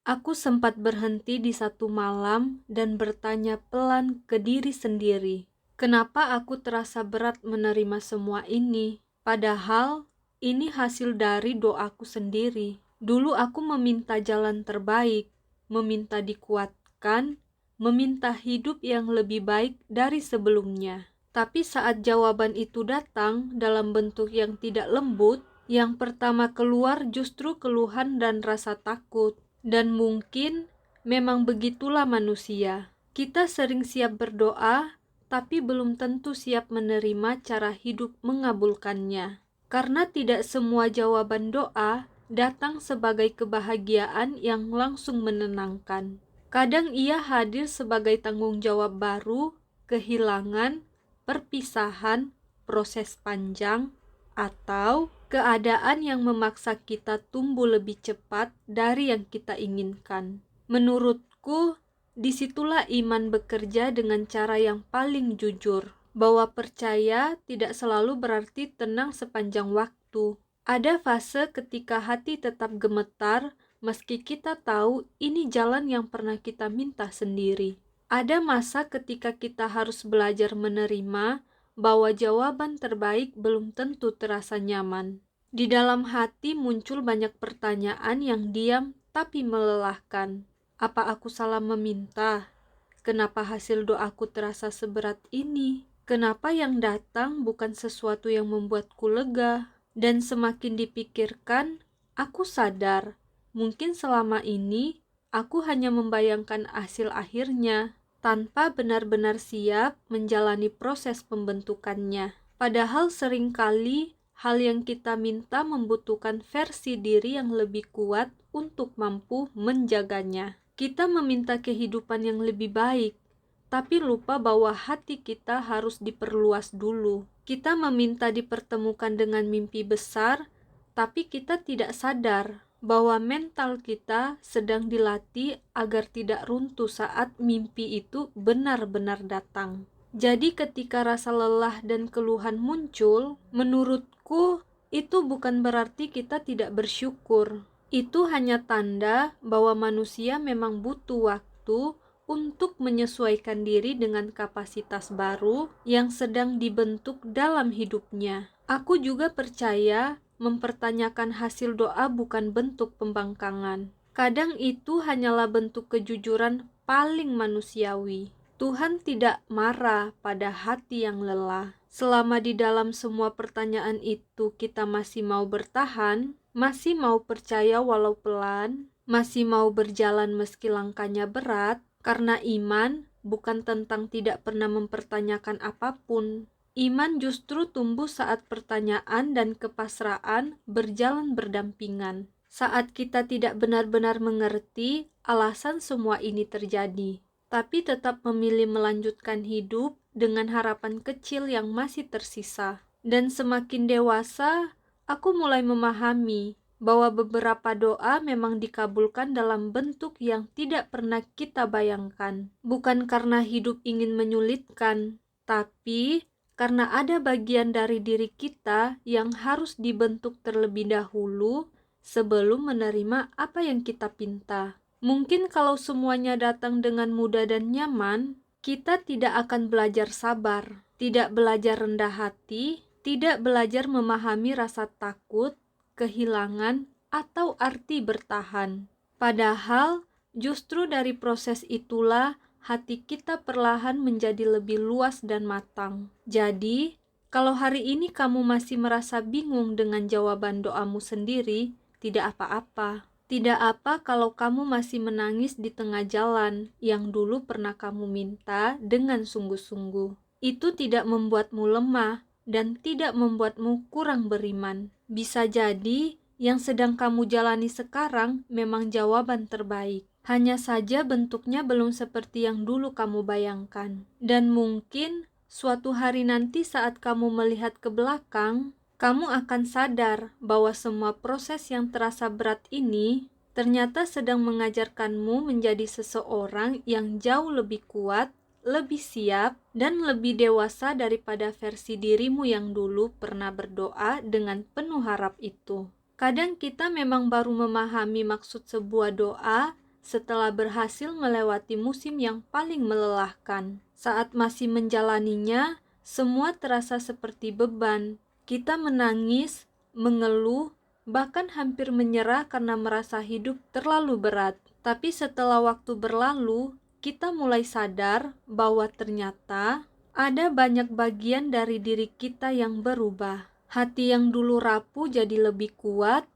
Aku sempat berhenti di satu malam dan bertanya pelan ke diri sendiri, kenapa aku terasa berat menerima semua ini? Padahal ini hasil dari doaku sendiri. Dulu aku meminta jalan terbaik, meminta dikuatkan, meminta hidup yang lebih baik dari sebelumnya. Tapi saat jawaban itu datang dalam bentuk yang tidak lembut, yang pertama keluar justru keluhan dan rasa takut. Dan mungkin memang begitulah manusia. Kita sering siap berdoa, tapi belum tentu siap menerima cara hidup mengabulkannya. Karena tidak semua jawaban doa datang sebagai kebahagiaan yang langsung menenangkan. Kadang ia hadir sebagai tanggung jawab baru, kehilangan, perpisahan, proses panjang, atau keadaan yang memaksa kita tumbuh lebih cepat dari yang kita inginkan. Menurutku, disitulah iman bekerja dengan cara yang paling jujur, bahwa percaya tidak selalu berarti tenang sepanjang waktu. Ada fase ketika hati tetap gemetar, meski kita tahu ini jalan yang pernah kita minta sendiri. Ada masa ketika kita harus belajar menerima bahwa jawaban terbaik belum tentu terasa nyaman. Di dalam hati muncul banyak pertanyaan yang diam tapi melelahkan. Apa aku salah meminta? Kenapa hasil doaku terasa seberat ini? Kenapa yang datang bukan sesuatu yang membuatku lega? Dan semakin dipikirkan, aku sadar, mungkin selama ini aku hanya membayangkan hasil akhirnya, tanpa benar-benar siap menjalani proses pembentukannya. Padahal seringkali hal yang kita minta membutuhkan versi diri yang lebih kuat untuk mampu menjaganya. Kita meminta kehidupan yang lebih baik, tapi lupa bahwa hati kita harus diperluas dulu. Kita meminta dipertemukan dengan mimpi besar, tapi kita tidak sadar bahwa mental kita sedang dilatih agar tidak runtuh saat mimpi itu benar-benar datang. Jadi ketika rasa lelah dan keluhan muncul, menurutku itu bukan berarti kita tidak bersyukur. Itu hanya tanda bahwa manusia memang butuh waktu untuk menyesuaikan diri dengan kapasitas baru yang sedang dibentuk dalam hidupnya. Aku juga percaya mempertanyakan hasil doa bukan bentuk pembangkangan. Kadang itu hanyalah bentuk kejujuran paling manusiawi. Tuhan tidak marah pada hati yang lelah. Selama di dalam semua pertanyaan itu kita masih mau bertahan, masih mau percaya walau pelan, masih mau berjalan meski langkahnya berat, karena iman bukan tentang tidak pernah mempertanyakan apapun. Iman justru tumbuh saat pertanyaan dan kepasrahan berjalan berdampingan. Saat kita tidak benar-benar mengerti alasan semua ini terjadi, tapi tetap memilih melanjutkan hidup dengan harapan kecil yang masih tersisa. Dan semakin dewasa, aku mulai memahami bahwa beberapa doa memang dikabulkan dalam bentuk yang tidak pernah kita bayangkan. Bukan karena hidup ingin menyulitkan, tapi karena ada bagian dari diri kita yang harus dibentuk terlebih dahulu sebelum menerima apa yang kita pinta. Mungkin kalau semuanya datang dengan mudah dan nyaman, kita tidak akan belajar sabar, tidak belajar rendah hati, tidak belajar memahami rasa takut, kehilangan, atau arti bertahan. Padahal, justru dari proses itulah hati kita perlahan menjadi lebih luas dan matang. Jadi, kalau hari ini kamu masih merasa bingung dengan jawaban doamu sendiri, tidak apa-apa. Tidak apa kalau kamu masih menangis di tengah jalan yang dulu pernah kamu minta dengan sungguh-sungguh. Itu tidak membuatmu lemah dan tidak membuatmu kurang beriman. Bisa jadi yang sedang kamu jalani sekarang memang jawaban terbaik. Hanya saja bentuknya belum seperti yang dulu kamu bayangkan. Dan mungkin suatu hari nanti saat kamu melihat ke belakang, kamu akan sadar bahwa semua proses yang terasa berat ini ternyata sedang mengajarkanmu menjadi seseorang yang jauh lebih kuat, lebih siap, dan lebih dewasa daripada versi dirimu yang dulu pernah berdoa dengan penuh harap itu. Kadang kita memang baru memahami maksud sebuah doa setelah berhasil melewati musim yang paling melelahkan. Saat masih menjalaninya, semua terasa seperti beban. Kita menangis, mengeluh, bahkan hampir menyerah karena merasa hidup terlalu berat. Tapi setelah waktu berlalu, kita mulai sadar bahwa ternyata ada banyak bagian dari diri kita yang berubah. Hati yang dulu rapuh jadi lebih kuat,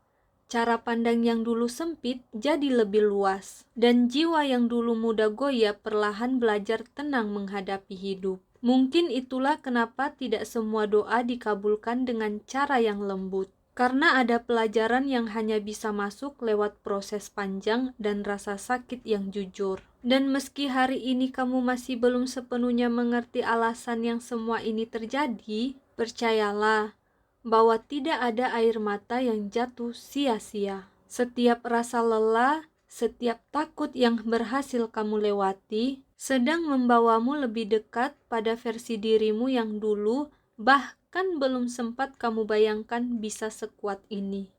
cara pandang yang dulu sempit jadi lebih luas, dan jiwa yang dulu mudah goyah perlahan belajar tenang menghadapi hidup. Mungkin itulah kenapa tidak semua doa dikabulkan dengan cara yang lembut. Karena ada pelajaran yang hanya bisa masuk lewat proses panjang dan rasa sakit yang jujur. Dan meski hari ini kamu masih belum sepenuhnya mengerti alasan yang semua ini terjadi, percayalah bahwa tidak ada air mata yang jatuh sia-sia. Setiap rasa lelah, setiap takut yang berhasil kamu lewati, sedang membawamu lebih dekat pada versi dirimu yang dulu bahkan belum sempat kamu bayangkan bisa sekuat ini.